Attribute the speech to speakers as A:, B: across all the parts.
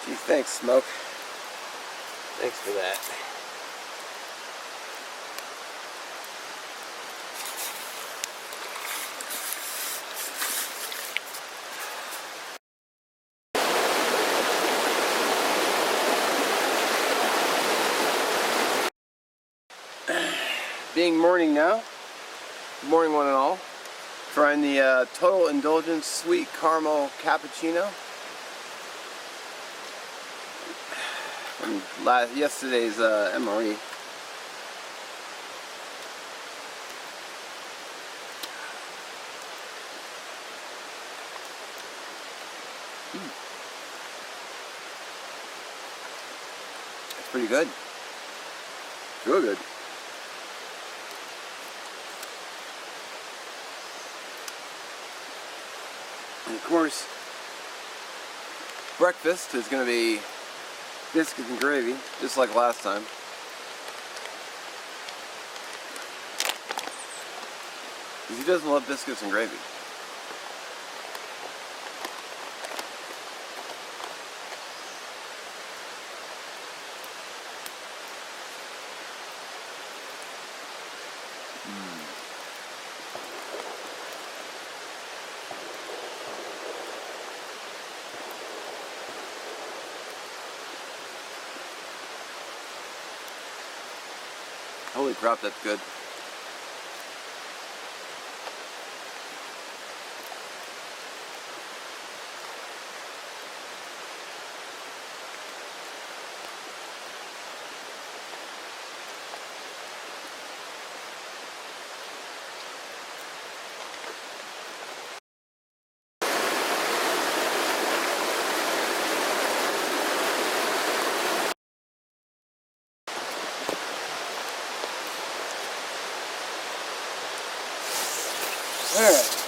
A: Gee, thanks, Smoke. Thanks for that. Being morning now. Good morning, one and all. Trying the Total Indulgence Sweet Caramel Cappuccino. From yesterday's MRE. It's pretty good. Real good. And of course, breakfast is going to be biscuits and gravy, just like last time. He doesn't love biscuits and gravy. Holy crap, that's good. All right.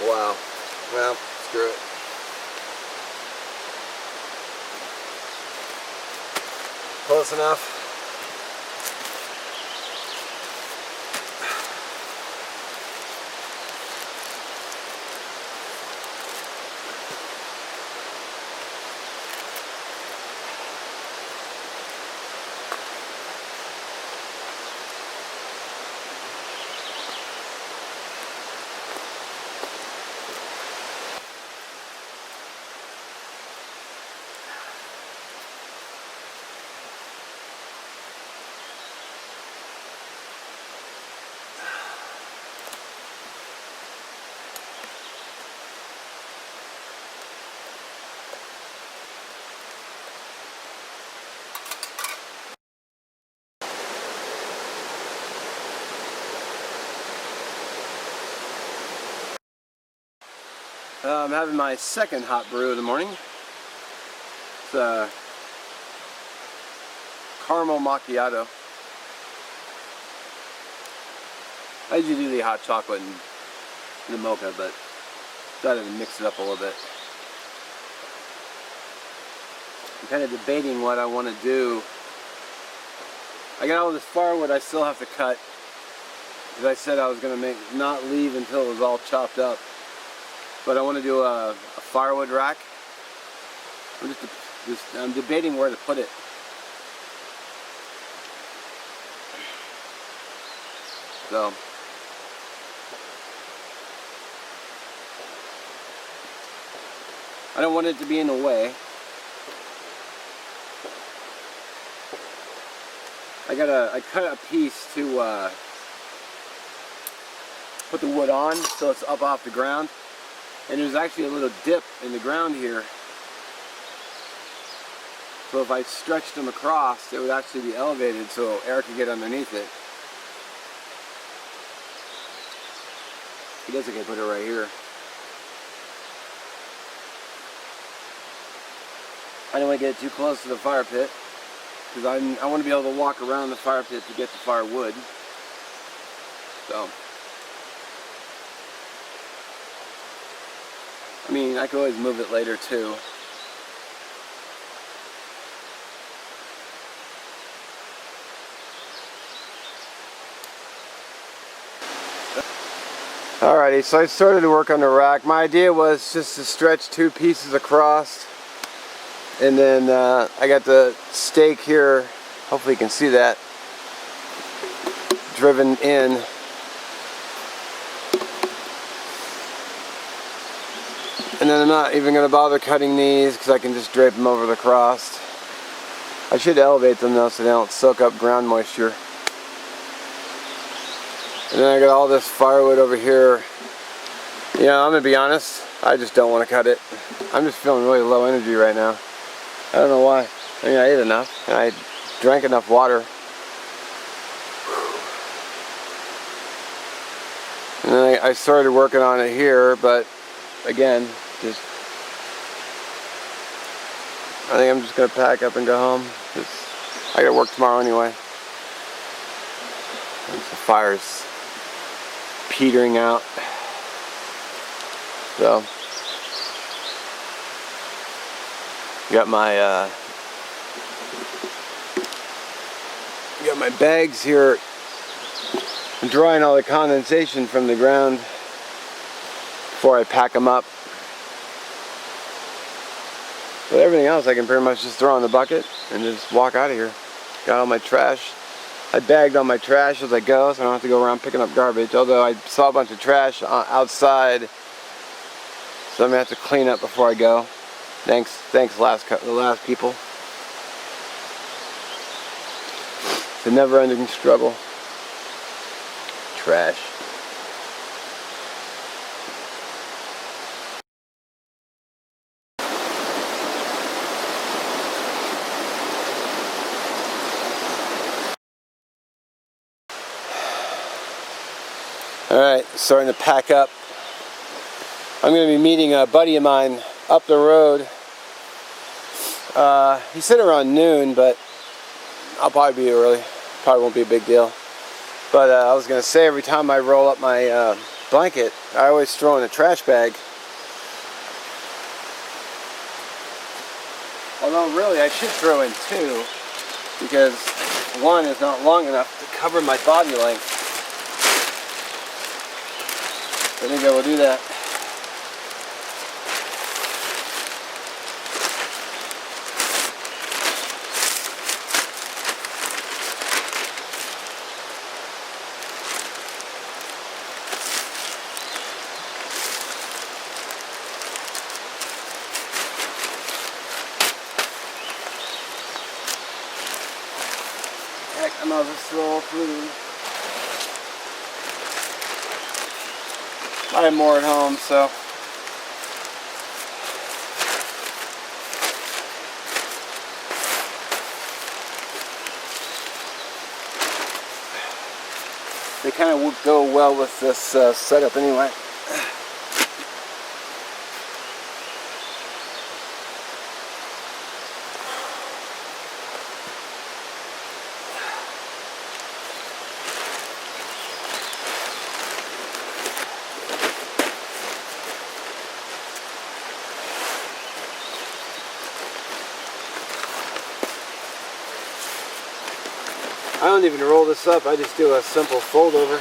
A: Wow. Well, screw it. Close enough. I'm having my second hot brew of the morning. It's caramel macchiato. I usually do the hot chocolate and the mocha, but decided to mix it up a little bit. I'm kind of debating what I want to do. I got all this firewood I still have to cut, because I said I was going to not leave until it was all chopped up. But I want to do a firewood rack. I'm debating where to put it. So I don't want it to be in the way. I cut a piece to put the wood on so it's up off the ground. And there's actually a little dip in the ground here. So if I stretched them across, it would actually be elevated so air could get underneath it. I guess I can put it right here. I don't want to get too close to the fire pit, because I want to be able to walk around the fire pit to get the firewood. So, I mean, I could always move it later too. Alrighty, so I started to work on the rack. My idea was just to stretch two pieces across, and then I got the stake here, hopefully you can see that, driven in. And then I'm not even going to bother cutting these because I can just drape them over the cross. I should elevate them though so they don't soak up ground moisture. And then I got all this firewood over here. You know, I'm going to be honest, I just don't want to cut it. I'm just feeling really low energy right now. I don't know why. I mean, I ate enough, and I drank enough water. And then I started working on it here, but again, I think I'm just going to pack up and go home. I got to work tomorrow anyway. The fire's petering out. So, got my bags here. I'm drying all the condensation from the ground before I pack them up. But everything else I can pretty much just throw in the bucket and just walk out of here. Got all my trash. I bagged all my trash as I go, so I don't have to go around picking up garbage. Although I saw a bunch of trash outside, so I'm gonna have to clean up before I go. Thanks, the last people. It's a never-ending struggle. Trash. Alright, starting to pack up. I'm going to be meeting a buddy of mine up the road. He said around noon, but I'll probably be early. Probably won't be a big deal. But I was going to say, every time I roll up my blanket, I always throw in a trash bag. Although really I should throw in two, because one is not long enough to cover my body length. So maybe I will do that. Heck, I might as well throw through. I have more at home, so. They kind of would go well with this setup anyway. don't even roll this up. I just do a simple fold over.